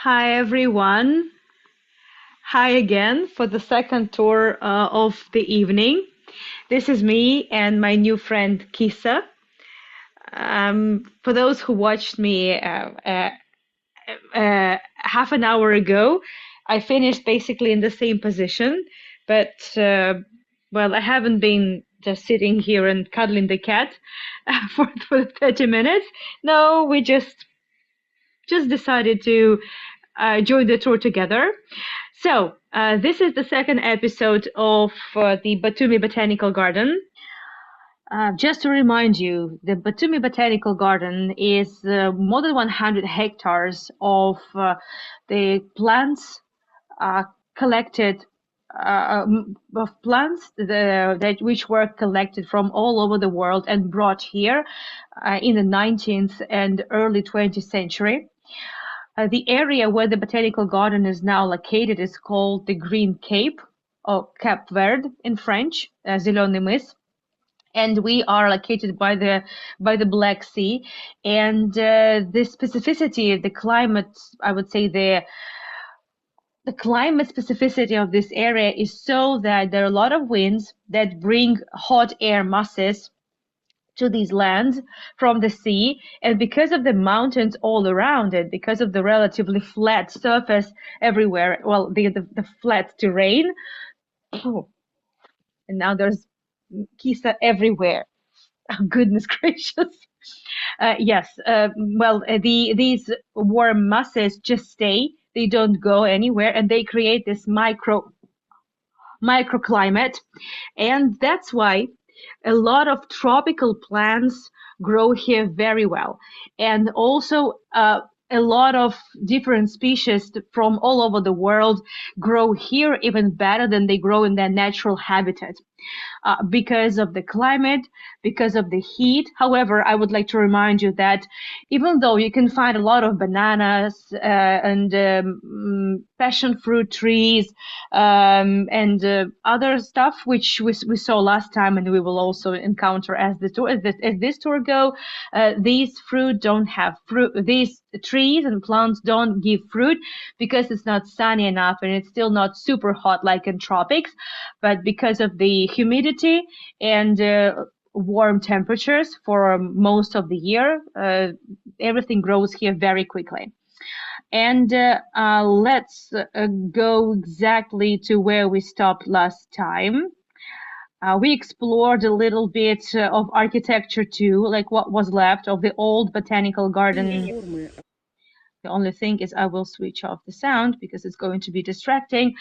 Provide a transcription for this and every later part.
Hi everyone. Hi again for the second tour of the evening. This is me and my new friend Kisa. For those who watched me half an hour ago, I finished basically in the same position, but well, I haven't been just sitting here and cuddling the cat for 30 minutes. No, we just decided to join the tour together. So, this is the second episode of the Batumi Botanical Garden. Just to remind you, the Batumi Botanical Garden is more than 100 hectares the plants uh, collected of plants that which were collected from all over the world and brought here in the 19th and early 20th century. The area where the botanical garden is now located is called the Green Cape, or Cap Verde in French, Zélony Mыс, and we are located by the Black Sea. And the specificity, the climate, I would say the climate specificity of this area is so that there are a lot of winds that bring hot air masses to these lands from the sea, and because of the mountains all around it, because of the relatively flat surface everywhere, well, the flat terrain, oh, and now there's Kisa everywhere. Oh, goodness gracious. Yes, well, these warm masses just stay, they don't go anywhere, and they create this microclimate, and that's why a lot of tropical plants grow here very well, and also a lot of different species from all over the world grow here even better than they grow in their natural habitat because of the climate, because of the heat. However, I would like to remind you that even though you can find a lot of bananas and passion fruit trees and other stuff which we saw last time, and we will also encounter as this tour go, these fruit don't have fruit. These trees and plants don't give fruit because it's not sunny enough and it's still not super hot like in tropics, but because of the humidity and warm temperatures for most of the year, everything grows here very quickly. And let's go exactly to where we stopped last time. We explored a little bit of architecture too, like what was left of the old botanical garden. The only thing is I will switch off the sound because it's going to be distracting,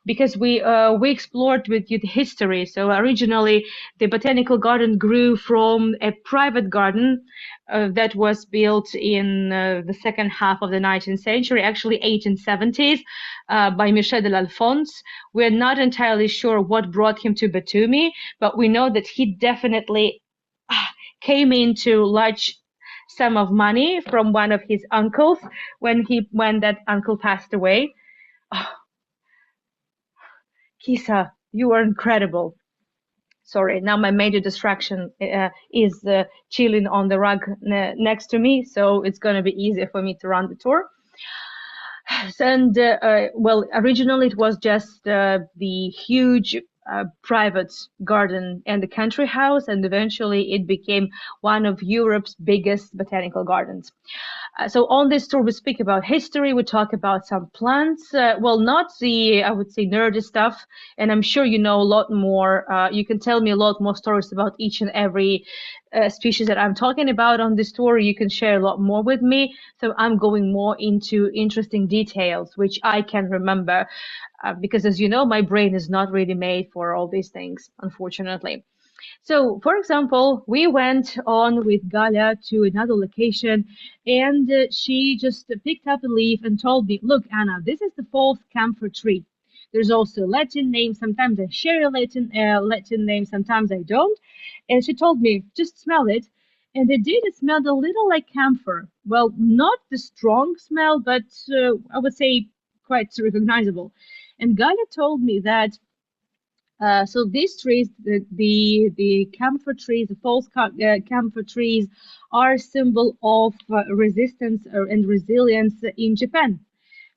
because we explored with you the history. So originally the botanical garden grew from a private garden that was built in the second half of the 19th century, actually 1870s, by Michel de l'Alphonse. We're not entirely sure what brought him to Batumi, but we know that he definitely came into large sum of money from one of his uncles when that uncle passed away. Oh, Kisa, you are incredible. Sorry, now my major distraction is chilling on the rug next to me, so it's going to be easier for me to run the tour. And well, originally it was just the huge private garden and the country house, and eventually it became one of Europe's biggest botanical gardens. So on this tour, we speak about history. We talk about some plants. Well, not the, I would say, nerdy stuff. And I'm sure you know a lot more. You can tell me a lot more stories about each and every species that I'm talking about on this tour. You can share a lot more with me. So I'm going more into interesting details, which I can remember. Because as you know, my brain is not really made for all these things, unfortunately. So, for example, we went on with Galya to another location, and she just picked up a leaf and told me, "Look, Anna, this is the false camphor tree. There's also a Latin name. Sometimes I share a Latin name, sometimes I don't." And she told me, "Just smell it." And it did. It smelled a little like camphor. Well, not the strong smell, but I would say quite recognizable. And Galia told me that so these trees, the camphor trees, the camphor trees, are a symbol of resistance and resilience in Japan.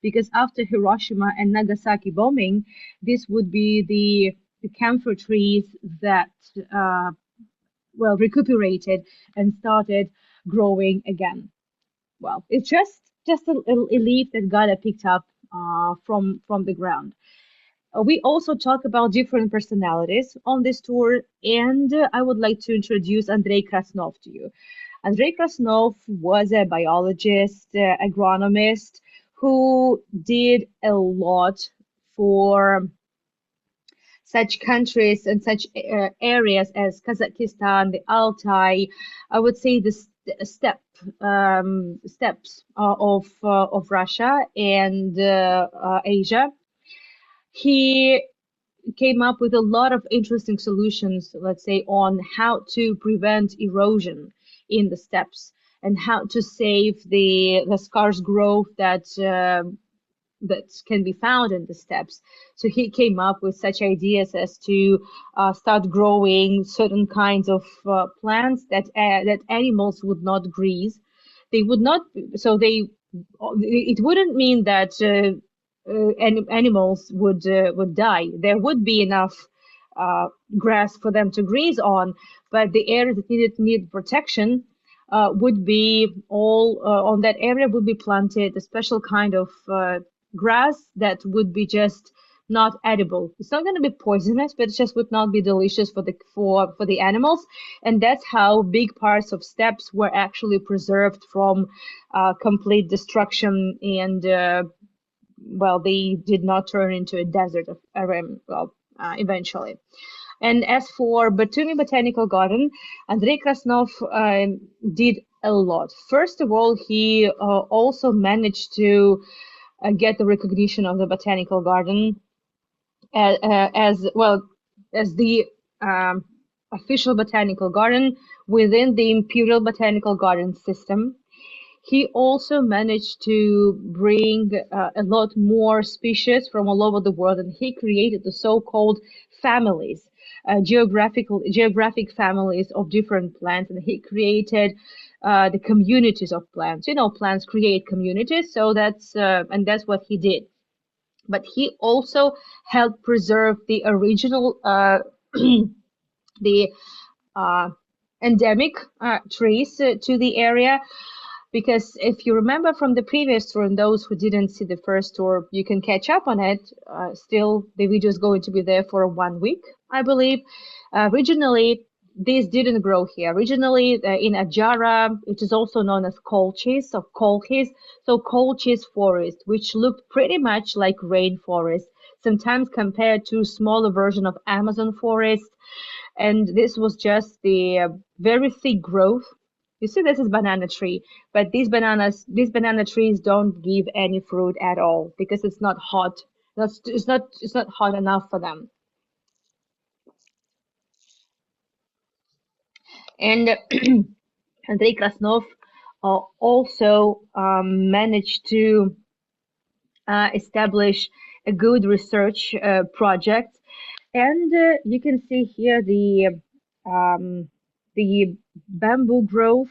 because after Hiroshima and Nagasaki bombing, this would be the camphor trees that recuperated and started growing again. Well, it's just a leaf that Galya picked up from the ground. We also talk about different personalities on this tour, and I would like to introduce Andrei Krasnov to you. Andrei Krasnov was a biologist, agronomist who did a lot for such countries and such areas as Kazakhstan, the Altai, I would say the steppes of Russia and Asia. He came up with a lot of interesting solutions, let's say, on how to prevent erosion in the steppes and how to save the scarce growth that can be found in the steppes. So he came up with such ideas as to start growing certain kinds of plants that animals would not graze. They would not, so they, it wouldn't mean that animals would die. There would be enough grass for them to graze on, but the areas that need protection would be all on that area would be planted a special kind of grass that would be just not edible. It's not going to be poisonous, but it just would not be delicious for the animals. And that's how big parts of steppes were actually preserved from complete destruction and they did not turn into a desert eventually. And as for Batumi Botanical Garden, Andrei Krasnov did a lot. First of all, he also managed to get the recognition of the botanical garden as well as the official botanical garden within the Imperial Botanical Garden system. He also managed to bring a lot more species from all over the world, and he created the so-called families, geographic families of different plants, and he created the communities of plants. You know, plants create communities, so that's what he did. But he also helped preserve the original, the endemic trees to the area. Because if you remember from the previous tour, and those who didn't see the first tour, you can catch up on it. Still, the video is going to be there for 1 week, I believe. Originally, these didn't grow here. Originally, in Ajara, it is also known as Colchis or Colchis. So Colchis forest, which looked pretty much like rainforest, sometimes compared to smaller version of Amazon forest. And this was just the very thick growth. You see, this is banana tree, but these banana trees don't give any fruit at all because it's not hot. It's not hot enough for them. And Andrei Krasnov also managed to establish a good research project. And you can see here the bamboo growth,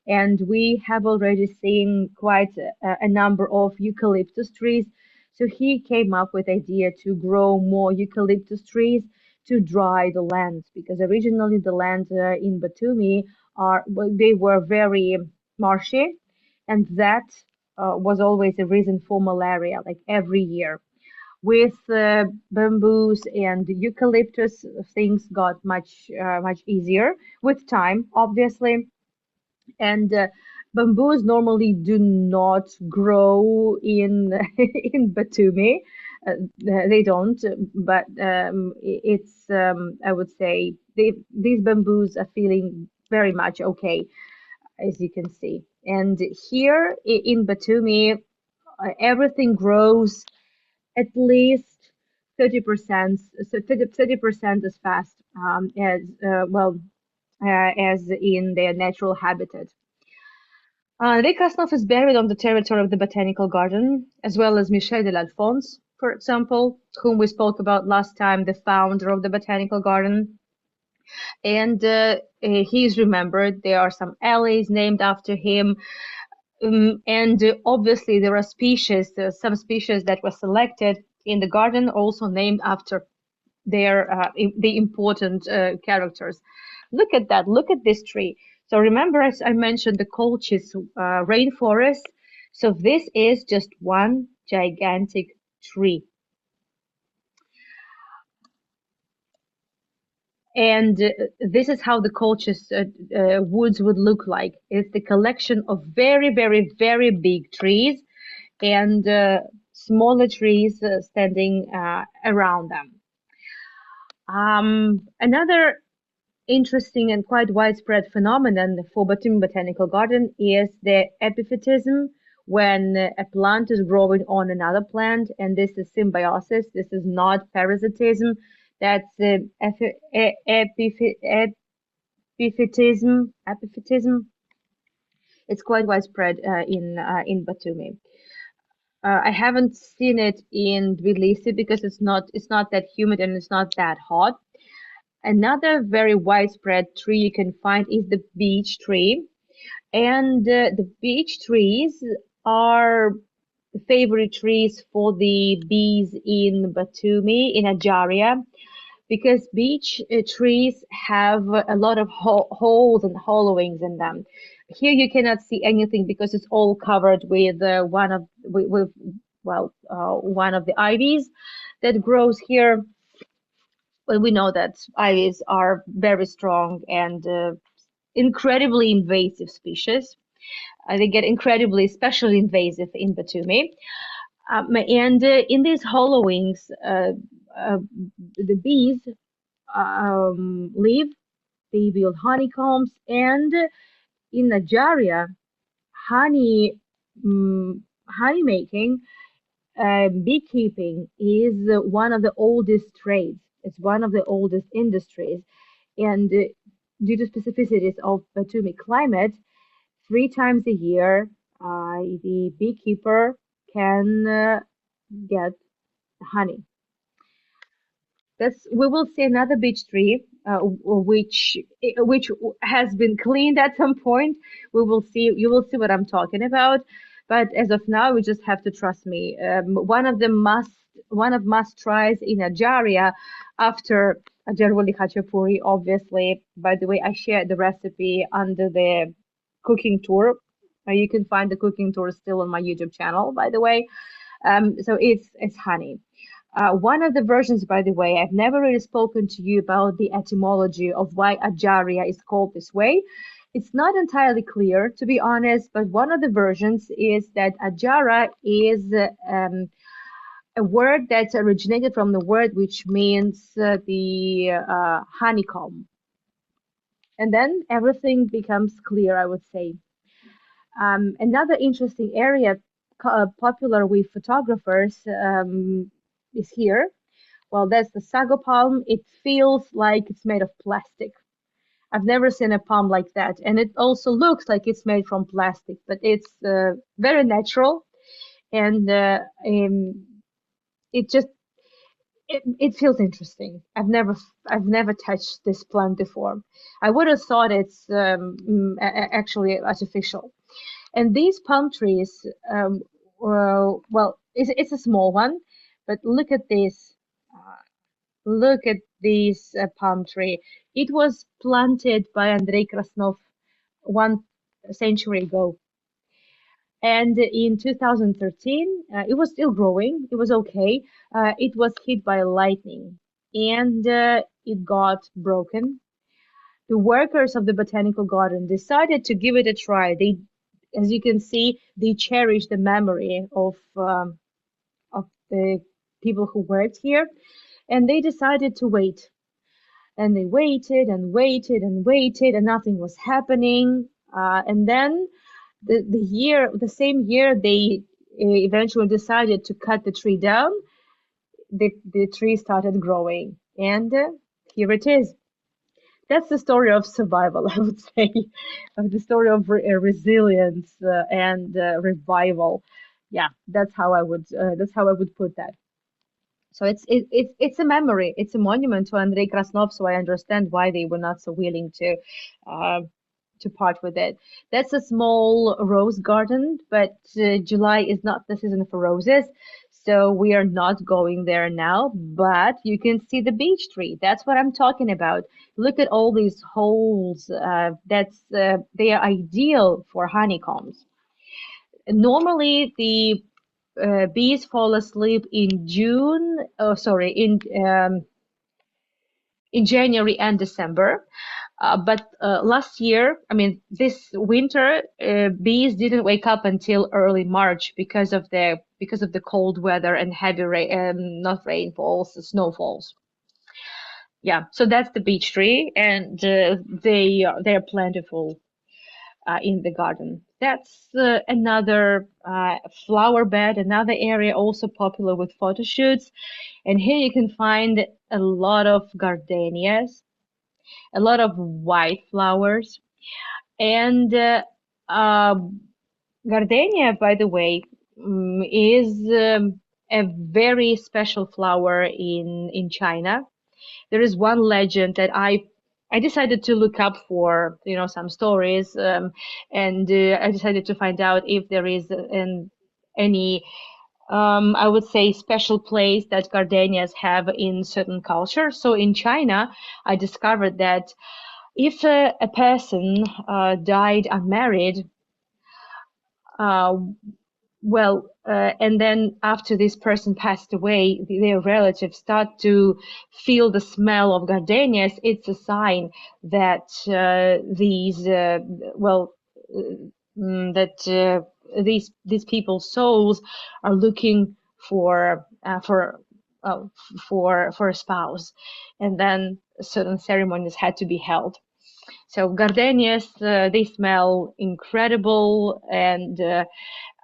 and we have already seen quite a number of eucalyptus trees. So he came up with the idea to grow more eucalyptus trees to dry the land, because originally the land in Batumi they were very marshy, and that was always a reason for malaria, like every year. With bamboos and eucalyptus, things got much easier with time, obviously. And bamboos normally do not grow in in Batumi. They don't, but it's I would say these bamboos are feeling very much okay, as you can see. And here in Batumi, everything grows at least 30%, so 30% as fast as in their natural habitat. Rekasnov is buried on the territory of the Botanical Garden, as well as Michel de l'Alphonse, for example, whom we spoke about last time, the founder of the Botanical Garden. And he is remembered. There are some alleys named after him. And obviously there are species, some species that were selected in the garden also named after their the important characters. Look at that. Look at this tree. So remember, as I mentioned, the Colchis rainforest. So this is just one gigantic tree. And this is how the Colchis woods would look like. It's the collection of very, very, very big trees and smaller trees standing around them. Another interesting and quite widespread phenomenon for Batumi Botanical Garden is the epiphytism, when a plant is growing on another plant, and this is symbiosis. This is not parasitism. That's epiphytism. Epiphytism. It's quite widespread in Batumi. I haven't seen it in Tbilisi because it's not that humid and it's not that hot. Another very widespread tree you can find is the beech tree. And the beech trees are the favorite trees for the bees in Batumi, in Ajaria, because beech trees have a lot of holes and hollowings in them. Here you cannot see anything because it's all covered with one of the ivies that grows here. Well, we know that ivies are very strong and incredibly invasive species. They get incredibly, especially invasive in Batumi. And in these hollowings, uh, the bees live. They build honeycombs, and in Nigeria, honey, honey making, beekeeping is one of the oldest trades. It's one of the oldest industries, and due to specificities of Batumi climate, 3 times a year, the beekeeper can get honey. That's we will see another beech tree, which has been cleaned at some point. We will see. You will see what I'm talking about. But as of now, we just have to trust me. One of must tries in Ajaria after Ajarwali Khachapuri. Obviously, by the way, I shared the recipe under the cooking tour. You can find the cooking tour still on my YouTube channel, by the way. So it's honey. One of the versions, by the way, I've never really spoken to you about the etymology of why Ajaria is called this way. It's not entirely clear, to be honest, but one of the versions is that Ajara is a word that's originated from the word which means the honeycomb. And then everything becomes clear, I would say. Another interesting area popular with photographers is here. Well, that's the sago palm. It feels like it's made of plastic. I've never seen a palm like that. And it also looks like it's made from plastic, but it's very natural. And it just it feels interesting. I've never touched this plant before. I would have thought it's actually artificial. And these palm trees, well, it's a small one, but look at this. Look at this palm tree. It was planted by Andrei Krasnov 1 century ago. And in 2013, it was still growing. It was okay. It was hit by lightning and it got broken. The workers of the botanical garden decided to give it a try. They, as you can see, they cherish the memory of the people who worked here, and they decided to wait. And they waited and waited and waited, and nothing was happening. And then the same year, they eventually decided to cut the tree down. The tree started growing, and here it is. That's the story of survival, I would say, of the story of resilience and revival. Yeah, that's how I would put that. So it's a memory. It's a monument to Andrei Krasnov. So I understand why they were not so willing to uh, to part with it. That's a small rose garden, but July is not the season for roses, so we are not going there now. But you can see the beech tree. That's what I'm talking about. Look at all these holes. They are ideal for honeycombs. Normally, the bees fall asleep in June. Oh, sorry, in January and December. But last year, I mean, this winter, bees didn't wake up until early March because of the cold weather and heavy rain, not rainfalls, snowfalls. Yeah, so that's the beech tree, and they're plentiful in the garden. That's another flower bed, another area also popular with photo shoots. And here you can find a lot of gardenias, a lot of white flowers, and uh, gardenia, by the way, is a very special flower in China. There is one legend that I decided to look up for, some stories, and I decided to find out if there is any, I would say, special place that gardenias have in certain cultures. So in China, I discovered that if a person died unmarried, uh, and then after this person passed away, their relatives start to feel the smell of gardenias. It's a sign that that these people's souls are looking for uh, for for a spouse, and then certain ceremonies had to be held. So gardenias, they smell incredible, and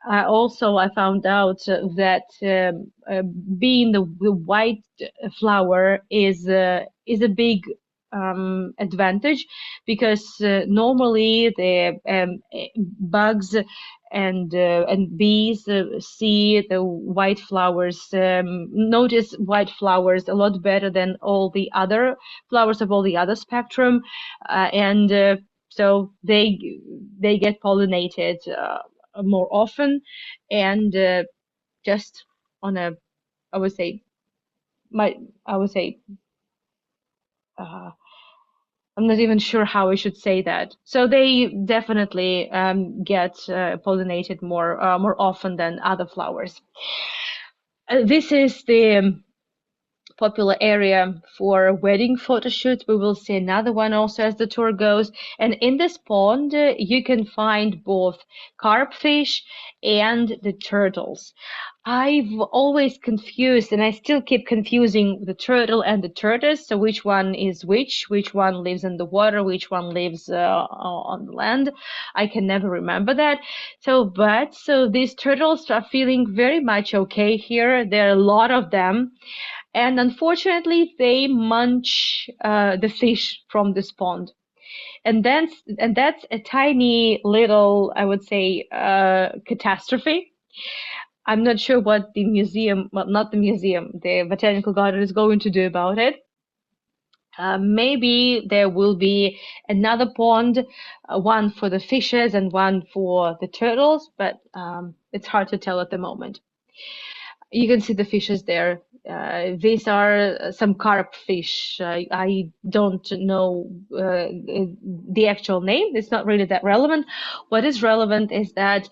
I found out that being the white flower is a big advantage, because normally the bugs and bees see the white flowers, notice white flowers a lot better than all the other flowers of all the other spectrum, and so they get pollinated more often, and just on a, I would say, my I would say uh, I'm not even sure how I should say that. So they definitely get pollinated more often than other flowers. This is the popular area for wedding photo shoots. We will see another one also as the tour goes. And in this pond, you can find both carp fish and the turtles. I've always confused, and I still keep confusing the turtle and the tortoise. So which one is which one lives in the water, which one lives on the land. I can never remember that. So these turtles are feeling very much okay here. There are a lot of them. And unfortunately, they munch the fish from this pond. And that's a tiny little, I would say, catastrophe. I'm not sure what the museum, well, not the museum, the botanical garden is going to do about it. Maybe there will be another pond, one for the fishes and one for the turtles, but it's hard to tell at the moment. You can see the fishes there. These are some carp fish. I don't know the actual name. It's not really that relevant. What is relevant is that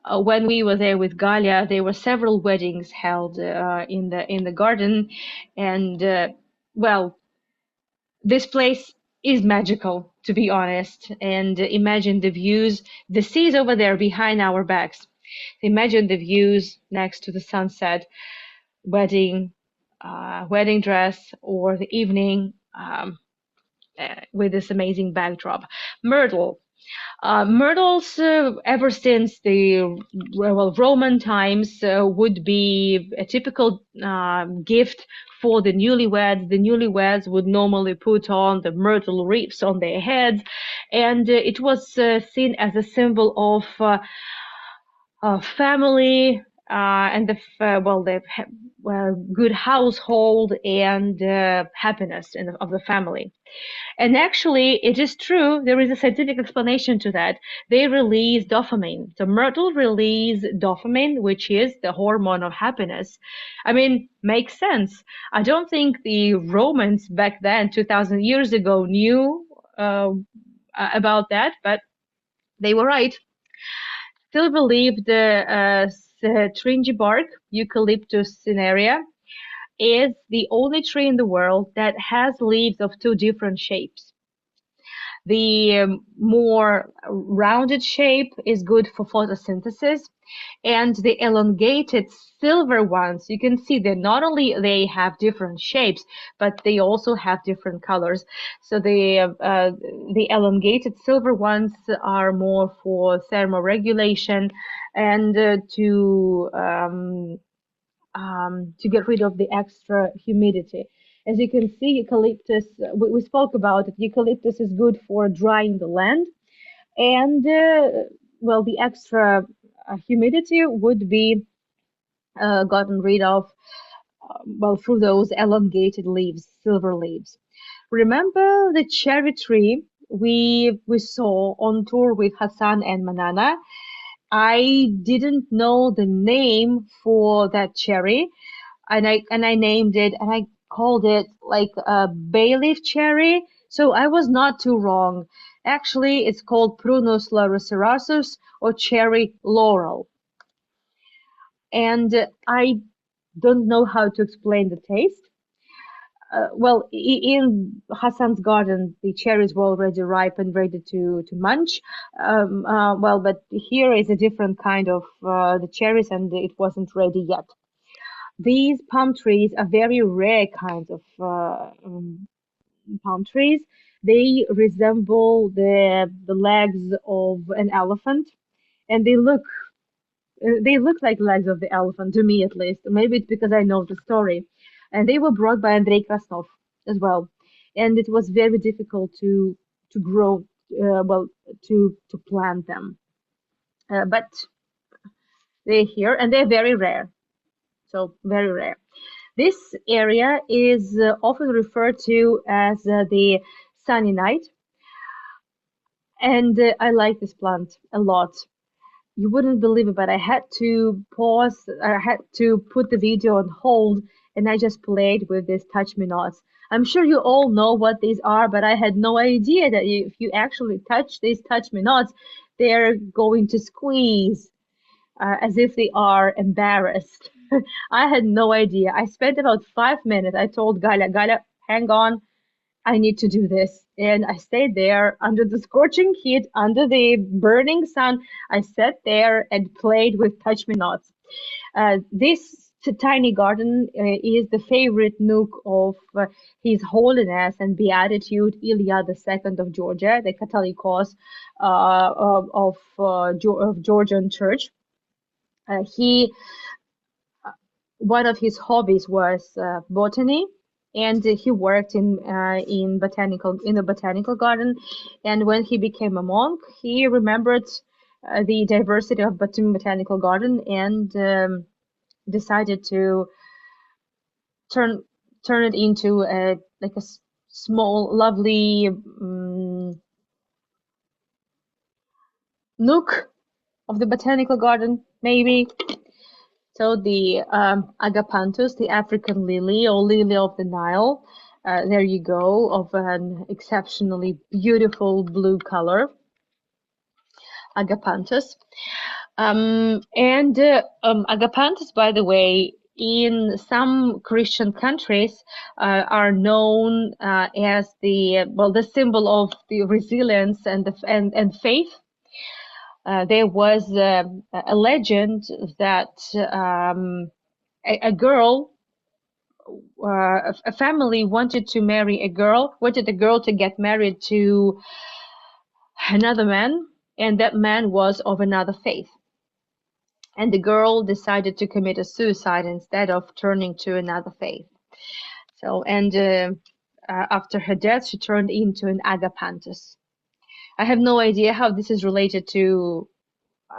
when we were there with Galya, there were several weddings held in the garden, and well, this place is magical, to be honest. And imagine the views. The sea is over there behind our backs. Imagine the views next to the sunset, wedding, wedding dress, or the evening with this amazing backdrop. Myrtle. Myrtles, ever since the Roman times, would be a typical gift for the newlyweds. The newlyweds would normally put on the myrtle wreaths on their heads, and it was seen as a symbol of family, and the good household and happiness of the family. And actually, it is true, there is a scientific explanation to that. They release dopamine. So myrtle release dopamine, which is the hormone of happiness. I mean, makes sense. I don't think the Romans back then, 2000 years ago, knew about that, but they were right. Still believe the stringy bark, Eucalyptus cinerea, is the only tree in the world that has leaves of two different shapes. The more rounded shape is good for photosynthesis, and the elongated silver ones, you can see that not only they have different shapes, but they also have different colors. So the elongated silver ones are more for thermoregulation and to get rid of the extra humidity. As you can see, eucalyptus, we spoke about it, eucalyptus is good for drying the land, and well, the extra humidity would be gotten rid of, well, through those elongated leaves, silver leaves. Remember the cherry tree we saw on tour with Hassan and Manana? I didn't know the name for that cherry, and I named it, and I called it like a bay leaf cherry. So I was not too wrong. Actually, it's called Prunus lauricerasus or cherry laurel. And I don't know how to explain the taste. Well, in Hassan's garden, the cherries were already ripe and ready to munch. Well, but here is a different kind of the cherries, and it wasn't ready yet. These palm trees are very rare kinds of palm trees. They resemble the legs of an elephant, and they look like legs of the elephant to me at least. Maybe it's because I know the story. And they were brought by Andrei Krasnov as well. And it was very difficult to grow, well, to plant them. But they're here and they're very rare. So very rare. This area is often referred to as the sunny night, and I like this plant a lot. You wouldn't believe it, but I had to pause, I had to put the video on hold, and I just played with these touch me nots. I'm sure you all know what these are, but I had no idea that if you actually touch these touch me nots, they're going to squeeze as if they are embarrassed. I had no idea. I spent about 5 minutes. I told Galya, Galya, hang on, I need to do this. And I stayed there under the scorching heat, under the burning sun. I sat there and played with touch me nots. This tiny garden is the favorite nook of His Holiness and Beatitude Ilya II of Georgia, the Catholicos of Georgian Church. He One of his hobbies was botany, and he worked in a botanical garden. And when he became a monk, he remembered the diversity of Batumi Botanical Garden and decided to turn turn it into a like a small, lovely nook of the botanical garden, maybe. So the agapanthus, the African lily or lily of the Nile, there you go, of an exceptionally beautiful blue color, agapanthus. And agapanthus, by the way, in some Christian countries, are known as the symbol of the resilience and faith. There was a legend that a girl, a family wanted a girl to get married to another man, and that man was of another faith. And the girl decided to commit a suicide instead of turning to another faith. So, and after her death, she turned into an agapanthus. I have no idea how this is related to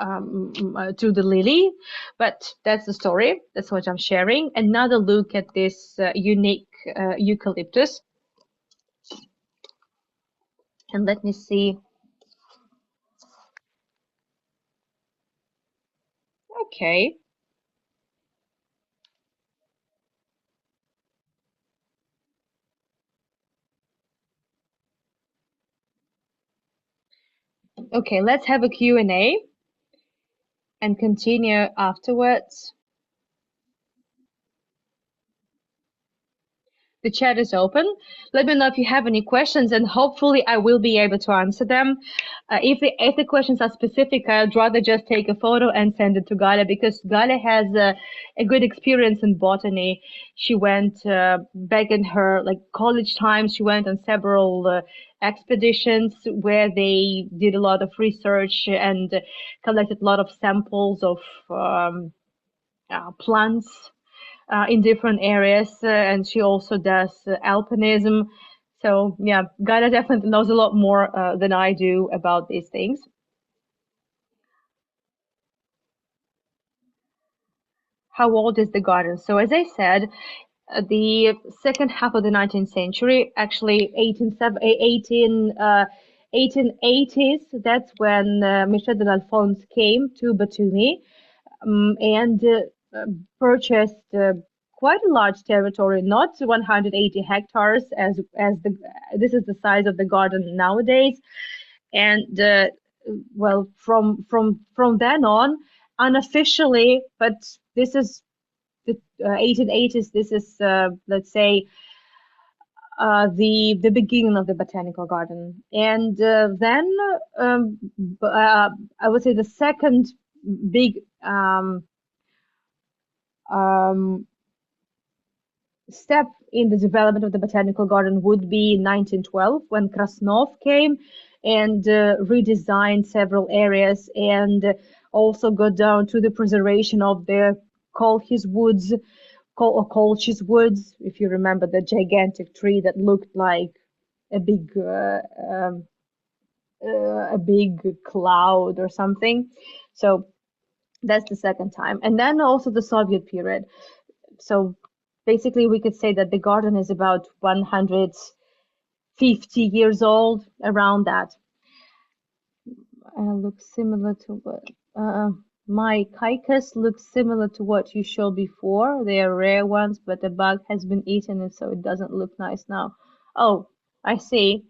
to the lily, but that's the story. That's what I'm sharing. Another look at this unique eucalyptus, and let me see. Okay, okay, let's have a Q&A and continue afterwards. The chat is open. Let me know if you have any questions, and hopefully I will be able to answer them. If the questions are specific, I'd rather just take a photo and send it to Galya, because Galya has a good experience in botany. She went back in her like college times. She went on several expeditions where they did a lot of research and collected a lot of samples of plants in different areas, and she also does alpinism. So yeah, Gaia definitely knows a lot more than I do about these things. How old is the garden? So as I said, the second half of the 19th century, actually 1880s, that's when Michel de l'Alphonse came to Batumi, and purchased quite a large territory, not 180 hectares as the this is the size of the garden nowadays. And well, from then on, unofficially, but this is the 1880s. This is let's say the beginning of the botanical garden, and then I would say the second big um, step in the development of the botanical garden would be in 1912 when Krasnov came and redesigned several areas, and also got down to the preservation of the Kolchis woods, Kolchis woods, if you remember the gigantic tree that looked like a big um, a big cloud or something. So that's the second time. And then also the Soviet period. So basically, we could say that the garden is about 150 years old, around that. Looks similar to what my ficus looks similar to what you showed before. They are rare ones, but the bug has been eaten, and so it doesn't look nice now. Oh, I see.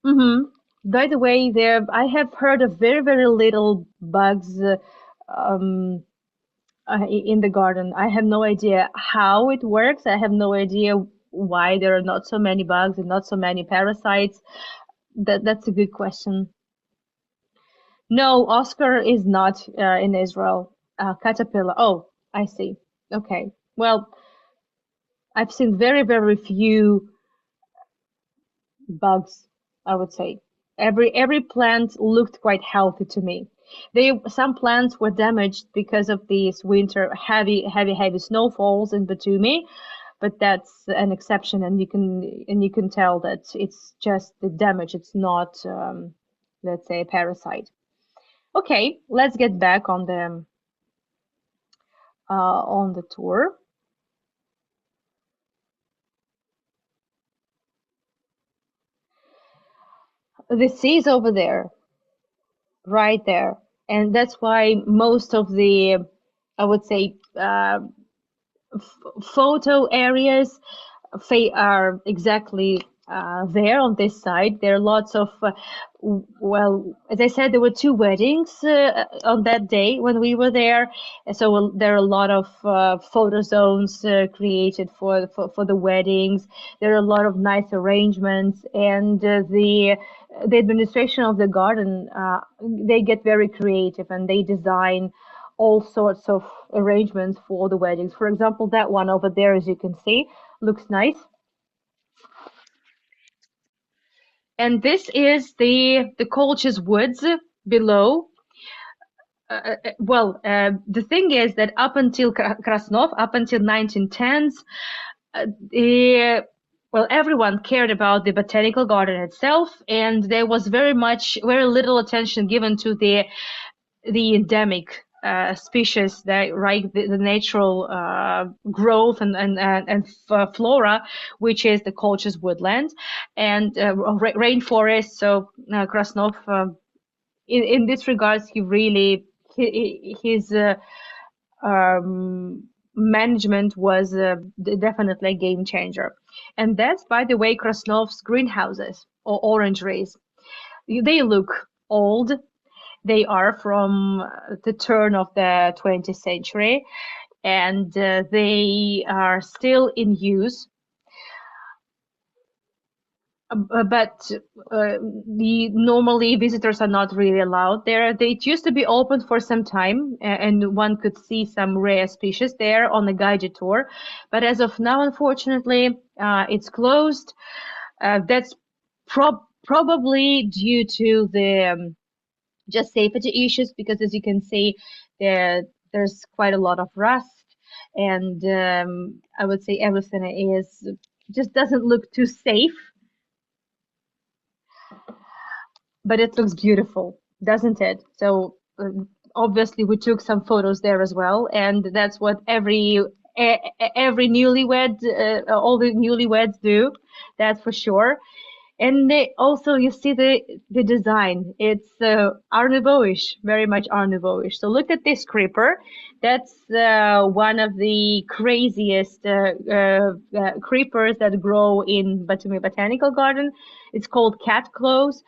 Mm-hmm. By the way, there I have heard of very, very little bugs um, in the garden. I have no idea how it works. I have no idea why there are not so many bugs and not so many parasites. That's a good question. No, Oscar is not in Israel. Caterpillar. Oh, I see. Okay. Well, I've seen very, very few bugs, I would say. Every plant looked quite healthy to me. Some plants were damaged because of these winter heavy snowfalls in Batumi, but that's an exception, and you can tell that it's just the damage. It's not, let's say, a parasite. Okay, let's get back on the tour. The sea is over there, right there, and that's why most of the, I would say, photo areas are exactly there on this side. There are lots of, well, as I said, there were two weddings on that day when we were there. So there are a lot of photo zones created for the weddings. There are a lot of nice arrangements, and the administration of the garden, they get very creative, and they design all sorts of arrangements for the weddings. For example, that one over there, as you can see, looks nice. And this is the Colchis Woods below. The thing is that up until Krasnov, up until 1910s, the well, everyone cared about the botanical garden itself, and there was very little attention given to the the endemic species, that right, the natural growth and flora, which is the Colchis woodland and rainforest. So Krasnov, in this regards, he really his management was definitely a game changer. And that's, by the way, Krasnov's greenhouses or orangeries. They look old. They are from the turn of the 20th century, and they are still in use. But the normally visitors are not really allowed there. They used to be open for some time, and one could see some rare species there on a guided tour. But as of now, unfortunately, it's closed. That's probably due to the just safety issues, because as you can see, there's quite a lot of rust, and I would say everything is just doesn't look too safe, but it looks beautiful, doesn't it? So obviously we took some photos there as well, and that's what every newlywed, all the newlyweds do, that's for sure. And they also, you see the design. It's Art Nouveau-ish, very much Art Nouveau-ish. So look at this creeper. That's one of the craziest creepers that grow in Batumi Botanical Garden. It's called cat claws.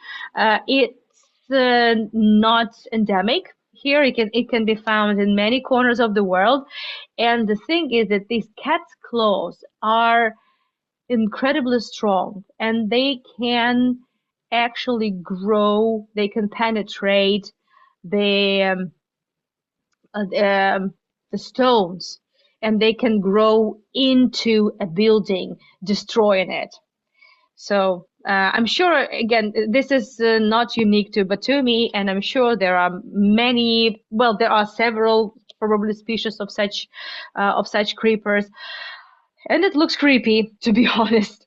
It's not endemic here. It can be found in many corners of the world. And the thing is that these cat's claws are incredibly strong, and they can actually grow, they can penetrate the the stones, and they can grow into a building, destroying it. So I'm sure, again, this is not unique to Batumi, and I'm sure there are many, well, there are several probably species of such creepers, and it looks creepy, to be honest.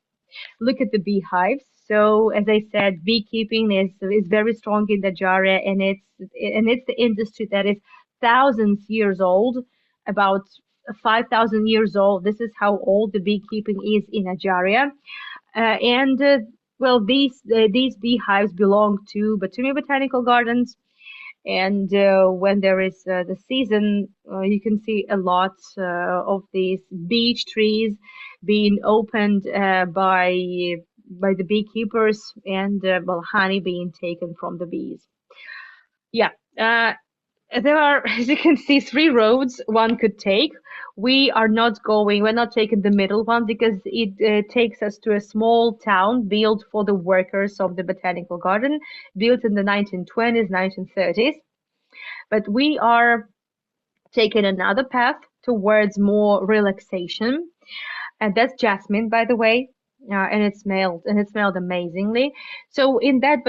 Look at the beehives. So as I said, beekeeping is very strong in the Jaria, and it's the industry that is thousands years old, about 5,000 years old. This is how old the beekeeping is in Ajaria. And well, these beehives belong to Batumi Botanical Gardens, and when there is the season, you can see a lot of these beech trees being opened by the beekeepers, and well, honey being taken from the bees. Yeah, there are, as you can see, three roads one could take. We're not taking the middle one because it takes us to a small town built for the workers of the botanical garden, built in the 1920s, 1930s. But we are taking another path towards more relaxation, and that's jasmine, by the way. And it smelled amazingly. So in that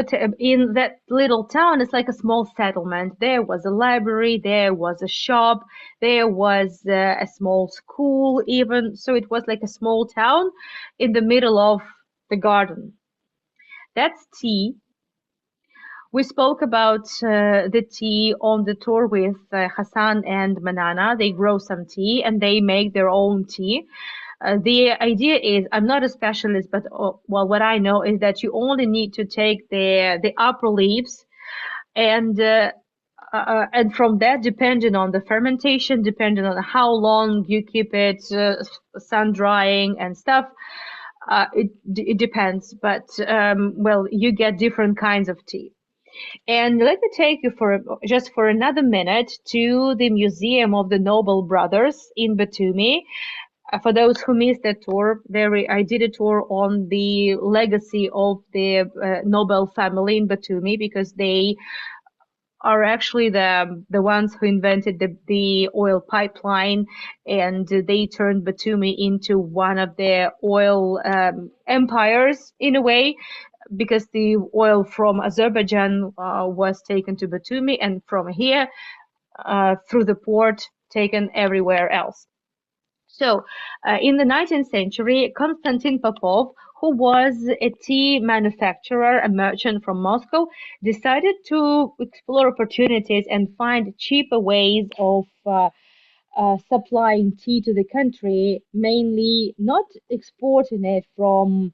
little town, it's like a small settlement. There was a library, there was a shop, there was a small school, even. So it was like a small town in the middle of the garden. That's tea. We spoke about the tea on the tour with Hassan and Manana. They grow some tea and they make their own tea. The idea is, I'm not a specialist, but well, what I know is that you only need to take the upper leaves, and from that, depending on the fermentation, depending on how long you keep it sun drying and stuff, it depends. But well, you get different kinds of tea. And let me take you just for another minute to the Museum of the Noble Brothers in Batumi. For those who missed that tour, I did a tour on the legacy of the Nobel family in Batumi, because they are actually the ones who invented the oil pipeline, and they turned Batumi into one of their oil empires in a way, because the oil from Azerbaijan was taken to Batumi, and from here through the port taken everywhere else. So, in the 19th century, Konstantin Popov, who was a tea manufacturer, a merchant from Moscow, decided to explore opportunities and find cheaper ways of supplying tea to the country, mainly not importing it from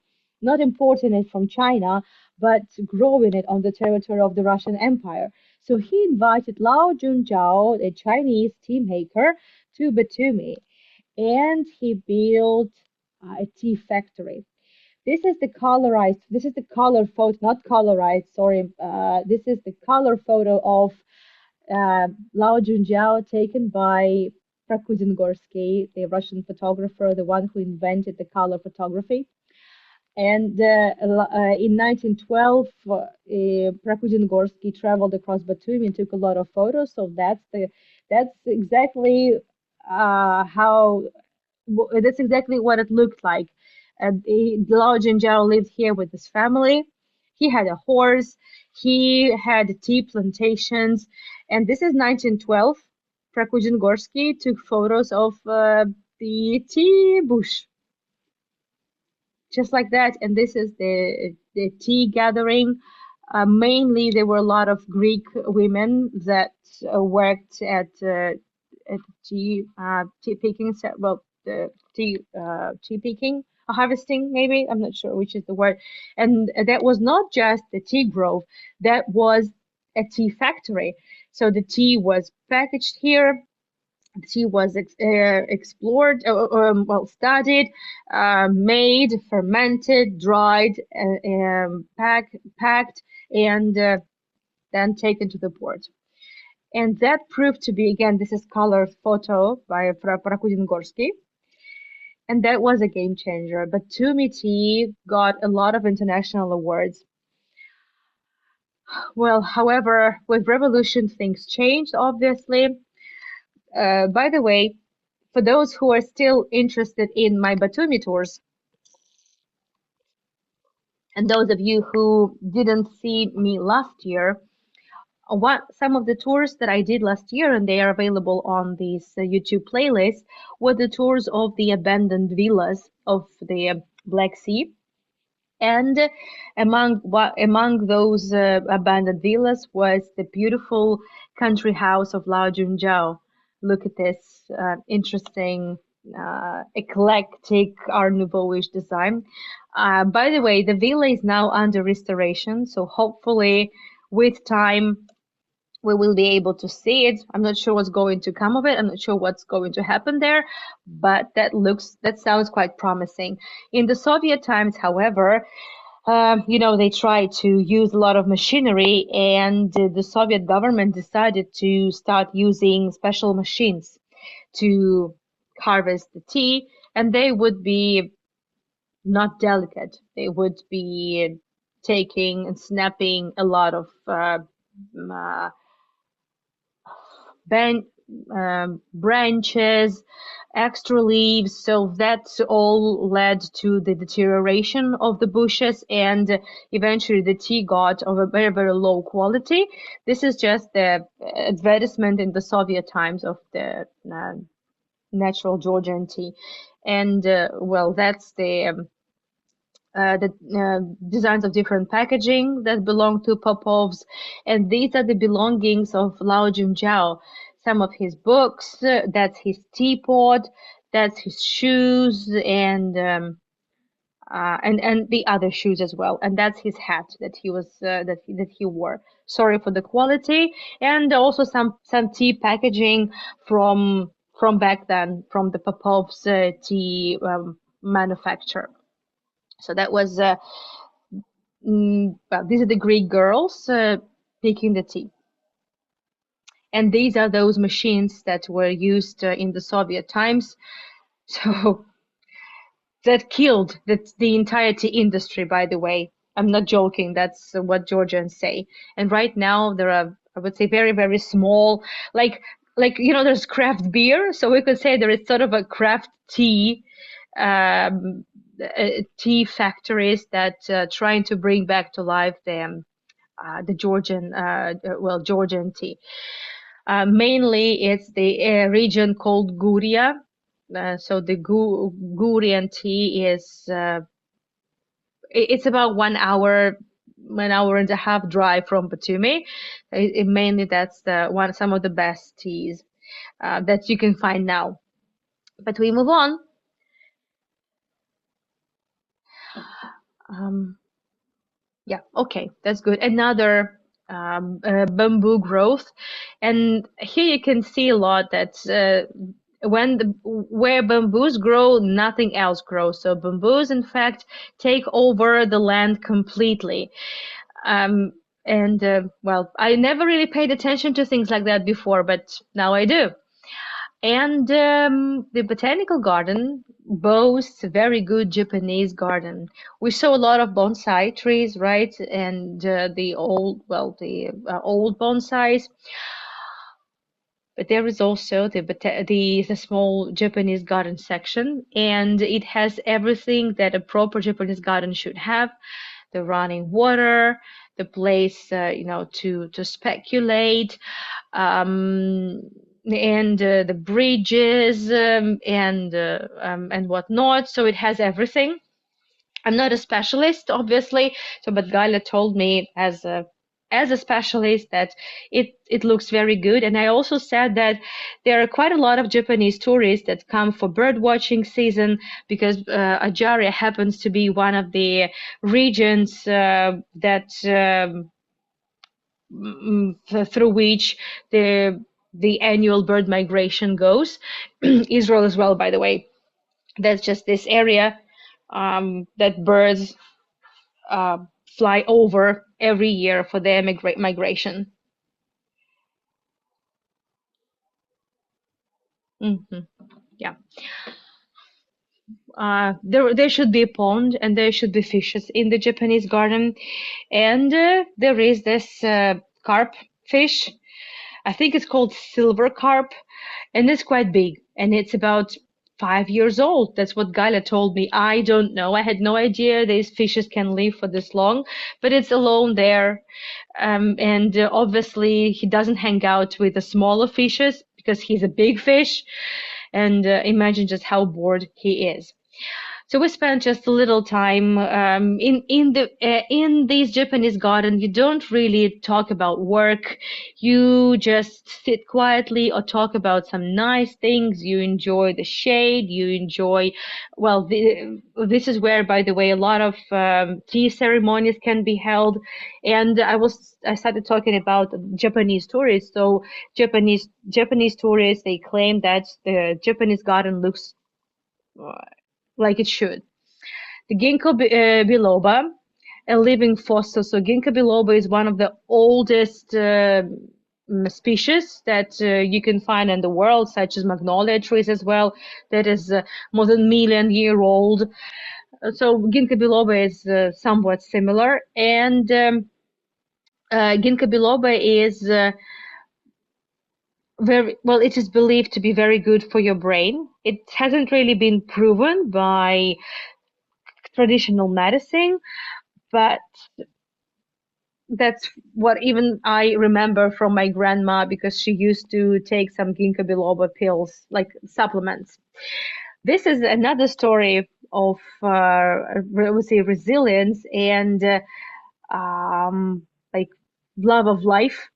China, but growing it on the territory of the Russian Empire. So he invited Lao Junjiao, a Chinese tea maker, to Batumi, and he built a tea factory. This is the color photo, not colorized, sorry. This is the color photo of Lao Junjiao taken by Prakudin-Gorsky, the Russian photographer, the one who invented the color photography. And in 1912, Prakudin-Gorsky traveled across Batumi and took a lot of photos. So that's exactly how that's exactly what it looked like. Lao Jinjiao lived here with his family. He had a horse. He had tea plantations, and this is 1912. Prakujin-Gorsky took photos of the tea bush, just like that. And this is the tea gathering. Mainly, there were a lot of Greek women that worked at tea picking. Well, the tea picking, harvesting, maybe. I'm not sure which is the word. And that was not just the tea grove. That was a tea factory. So the tea was packaged here. She was explored, well, studied, made, fermented, dried, packed, and then taken to the port. And that proved to be, again, this is color photo by Prakudin-Gorsky, and that was a game changer. But Tumi tea got a lot of international awards. Well, however, with revolution, things changed, obviously. By the way, for those who are still interested in my Batumi tours, and those of you who didn't see me last year, some of the tours that I did last year, and they are available on this YouTube playlist, were the tours of the abandoned villas of the Black Sea. And among those abandoned villas was the beautiful country house of Lao Junjiao. Look at this interesting, eclectic Art Nouveau-ish design. By the way, the villa is now under restoration, so hopefully, with time, we will be able to see it. I'm not sure what's going to come of it. I'm not sure what's going to happen there, but that sounds quite promising. In the Soviet times, however, they tried to use a lot of machinery, and the Soviet government decided to start using special machines to harvest the tea, and they would be not delicate. They would be taking and snapping a lot of uh, ban branches, extra leaves. So that all led to the deterioration of the bushes, and eventually the tea got of a very, very low quality. This is just the advertisement in the Soviet times of the natural Georgian tea. And well, that's the designs of different packaging that belong to Popov's, and these are the belongings of Lao Junjiao. Some of his books, that's his teapot, that's his shoes, and the other shoes as well, and that's his hat that he wore. Sorry for the quality, and also some tea packaging from back then, from the Popov's tea manufacture. So that was well, these are the Greek girls picking the tea. And these are those machines that were used in the Soviet times. So that killed the entire tea industry, by the way. I'm not joking. That's what Georgians say. And right now there are, I would say, very, very small, there's craft beer. So we could say there is sort of a craft tea tea factories that trying to bring back to life the Georgian tea. Mainly, it's the region called Guria, So the Gurian tea is it's about 1 hour, 1 hour and a half drive from Batumi. Mainly that's the one some of the best teas that you can find now. But we move on. Um, yeah, okay, that's good. Another bamboo growth, and here you can see a lot that where bamboos grow, nothing else grows. So bamboos, in fact, take over the land completely. Um, and well, I never really paid attention to things like that before, but now I do. And the botanical garden boasts a very good Japanese garden. We saw a lot of bonsai trees, right? And the old bonsais. But there is also the small Japanese garden section, and it has everything that a proper Japanese garden should have: the running water, the place, to speculate, um, and the bridges, and whatnot. So it has everything. I'm not a specialist, obviously, so but Galya told me as a specialist that it looks very good. And I also said that there are quite a lot of Japanese tourists that come for bird watching season because Ajaria happens to be one of the regions that through which the annual bird migration goes. Israel as well, by the way. That's just this area that birds uh, fly over every year for their migration. hmm Yeah. There should be a pond and there should be fishes in the Japanese garden. And there is this carp fish. I think it's called silver carp, and it's quite big. And it's about 5 years old. That's what Gaila told me. I don't know. I had no idea these fishes can live for this long, but it's alone there. And obviously, he doesn't hang out with the smaller fishes because he's a big fish. And imagine just how bored he is. So we spent just a little time in this Japanese garden. You don't really talk about work. You just sit quietly or talk about some nice things. You enjoy the shade. You enjoy, well, this is where, by the way, a lot of tea ceremonies can be held. And I started talking about Japanese tourists. So Japanese tourists, they claim that the Japanese garden looks like it should. The biloba, a living fossil. So ginkgo biloba is one of the oldest species that you can find in the world, such as magnolia trees as well. That is more than million-year old. So ginkgo biloba is somewhat similar, and ginkgo biloba is very well. It is believed to be very good for your brain. It hasn't really been proven by traditional medicine, but that's what even I remember from my grandma because she used to take some ginkgo biloba pills, like supplements. This is another story of, I would say, resilience and like love of life.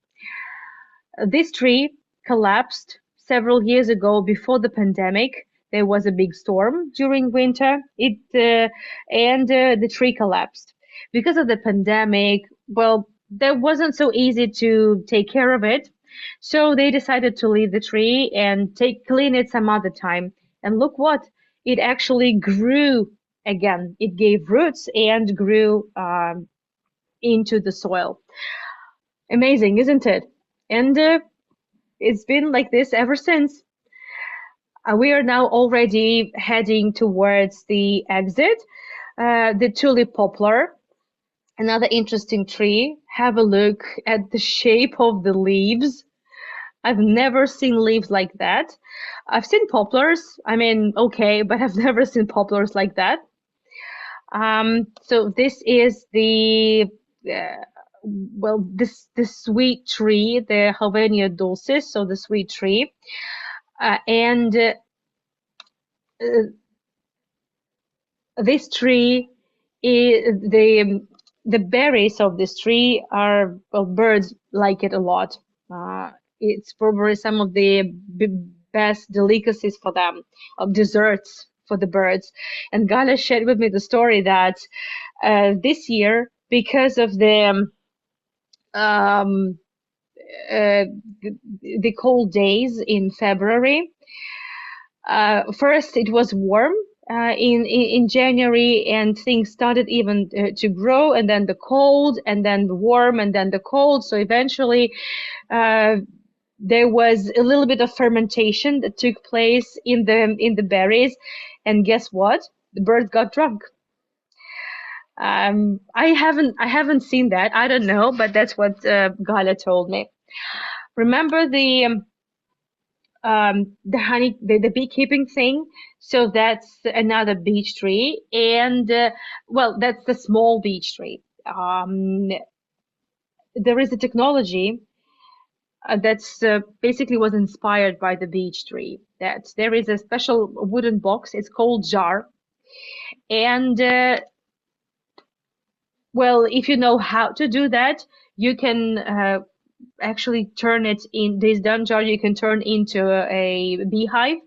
This tree collapsed several years ago before the pandemic. There was a big storm during winter. The tree collapsed because of the pandemic. Well, that wasn't so easy to take care of it, so they decided to leave the tree and take clean it some other time. And look what it actually grew again. It gave roots and grew into the soil. Amazing, isn't it? And it's been like this ever since. We are now already heading towards the exit. The tulip poplar, another interesting tree. Have a look at the shape of the leaves. I've never seen leaves like that. I've seen poplars. I mean, okay, but I've never seen poplars like that. So this is uh, this sweet tree, the Havania dulcis, so the sweet tree. And uh, this tree is the berries of this tree are, well, birds like it a lot. Uh, it's probably some of the best delicacies for them, of desserts for the birds. And Gala shared with me the story that this year, because of um, uh, the cold days in February, first it was warm in January, and things started even to grow, and then the cold, and then the warm, and then the cold. So eventually, uh, there was a little bit of fermentation that took place in the berries, and guess what? The birds got drunk. I haven't seen that. I don't know, but that's what Gala told me. Remember the honey, the beekeeping thing. So that's another beech tree, and well, that's the small beech tree. There is a technology that's basically was inspired by the beech tree. That there is a special wooden box. It's called jar, and well, if you know how to do that, you can actually turn it in this done jar. You can turn into a beehive.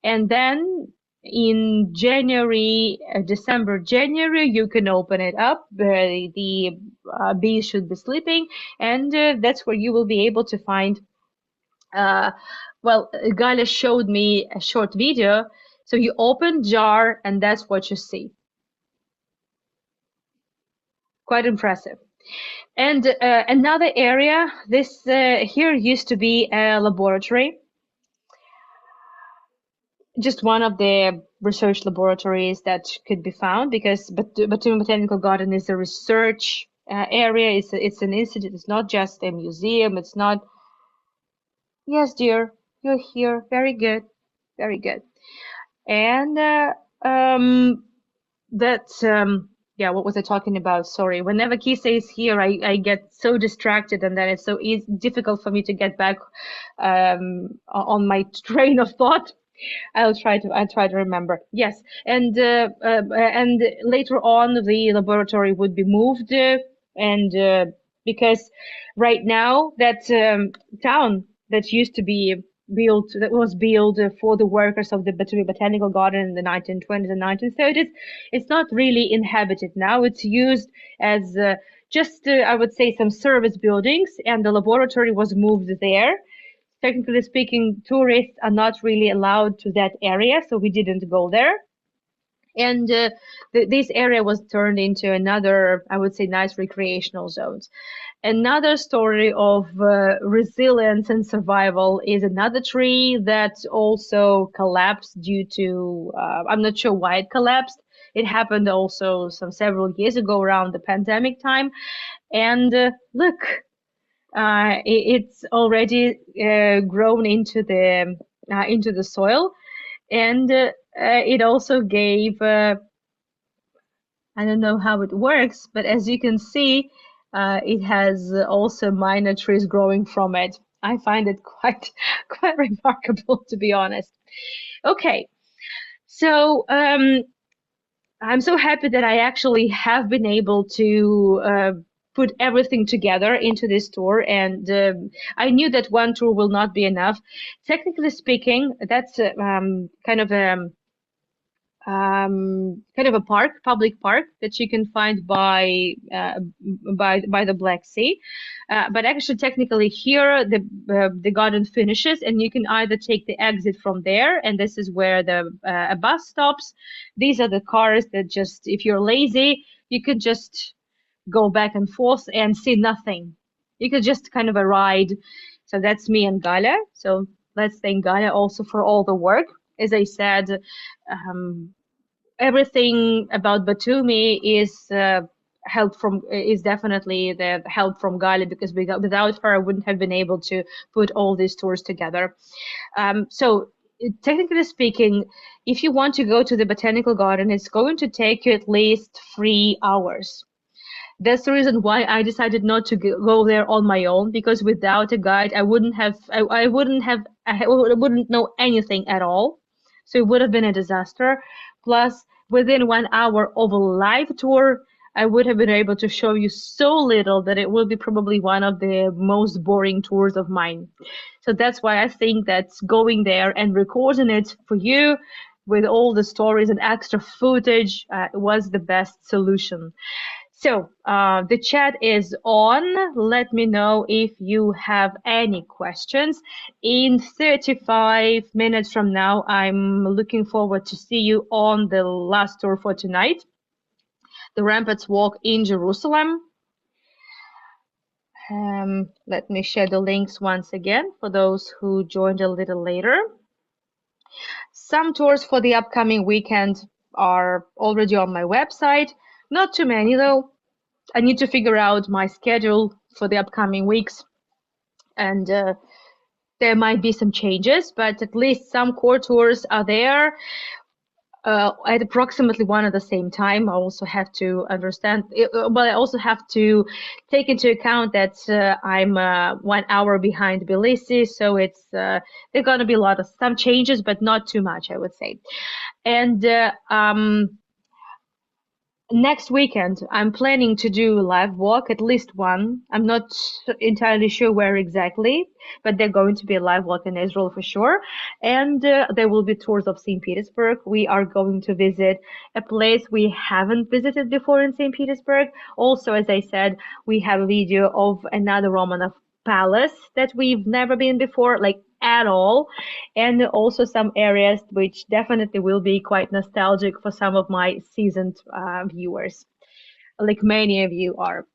And then in January, December, January, you can open it up. The bees should be sleeping, and that's where you will be able to find. Uh, well, Galia showed me a short video. So you open jar, and that's what you see. Quite impressive. And another area, this here used to be a laboratory, just one of the research laboratories that could be found, because Batumi Botanical Garden is a research area. It's an institute. It's not just a museum. It's not. Yes, dear, you're here. Very good, very good. And that's yeah. What was I talking about? Sorry. Whenever Kisa is here, I get so distracted, and then it's so easy, difficult for me to get back on my train of thought. I'll try to remember. Yes, and later on the laboratory would be moved, and because right now that town that used to be built, that was built for the workers of the Batumi Botanical Garden in the 1920s and 1930s, it's not really inhabited now. It's used as just I would say some service buildings, and the laboratory was moved there. Technically speaking, tourists are not really allowed to that area, so we didn't go there. And this area was turned into another, I would say, nice recreational zones. Another story of resilience and survival is another tree that also collapsed due to, I'm not sure why it collapsed. It happened also some several years ago around the pandemic time. And look, it's already grown into the soil, and it also gave I don't know how it works, but as you can see, it has also minor trees growing from it. I find it quite quite remarkable, to be honest. Okay, so I'm so happy that I actually have been able to put everything together into this tour, and I knew that one tour will not be enough. Technically speaking, that's kind of a park, public park that you can find by the Black Sea. But actually, technically, here the garden finishes, and you can either take the exit from there, and this is where the a bus stops. These are the cars that just, if you're lazy, you could just go back and forth and see nothing. You could just kind of a ride. So that's me and Galya. So let's thank Galya also for all the work. As I said, um, everything about Batumi is definitely the help from Gali, because without her I wouldn't have been able to put all these tours together. So technically speaking, if you want to go to the botanical garden, it's going to take you at least 3 hours. That's the reason why I decided not to go there on my own, because without a guide, I wouldn't know anything at all. So it would have been a disaster. Plus, within 1 hour of a live tour, I would have been able to show you so little that it will be probably one of the most boring tours of mine. So that's why I think that going there and recording it for you with all the stories and extra footage was the best solution. So the chat is on. Let me know if you have any questions. In 35 minutes from now, I'm looking forward to see you on the last tour for tonight, the Ramparts Walk in Jerusalem. Let me share the links once again for those who joined a little later. Some tours for the upcoming weekend are already on my website. Not too many though. I need to figure out my schedule for the upcoming weeks, and there might be some changes, but at least some core tours are there at approximately one at the same time. I also have to understand, but I also have to take into account that I'm 1 hour behind Tbilisi, so it's there are going to be a lot of some changes, but not too much, I would say. And next weekend, I'm planning to do a live walk, at least one. I'm not entirely sure where exactly, but they're going to be a live walk in Israel for sure. And there will be tours of St. Petersburg. We are going to visit a place we haven't visited before in St. Petersburg. Also, as I said, we have a video of another Romanov palace that we've never been before, like at all, and also some areas which definitely will be quite nostalgic for some of my seasoned viewers, like many of you are.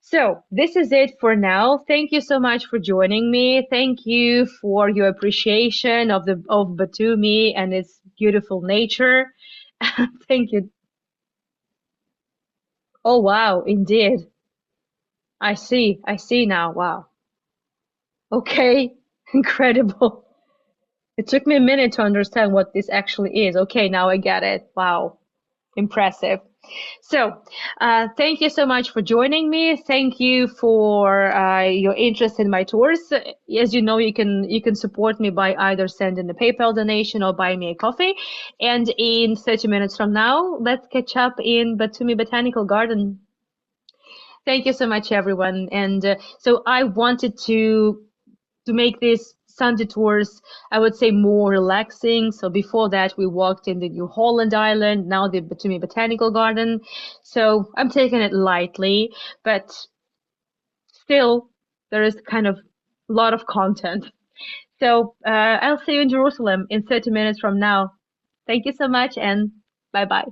So this is it for now. Thank you so much for joining me. Thank you for your appreciation of Batumi and its beautiful nature. Thank you. Oh wow, indeed. I see. I see now. Wow. Okay. Incredible. It took me a minute to understand what this actually is. Okay, now I get it. Wow, impressive. So, thank you so much for joining me. Thank you for your interest in my tours. As you know, you can support me by either sending a PayPal donation or buy me a coffee. And in 30 minutes from now, let's catch up in Batumi Botanical Garden. Thank you so much, everyone. And so I wanted to make these Sunday tours, I would say, more relaxing. So before that, we walked in the New Holland Island, now the Batumi Botanical Garden. So I'm taking it lightly, but still, there is kind of a lot of content. So I'll see you in Jerusalem in 30 minutes from now. Thank you so much, and bye bye.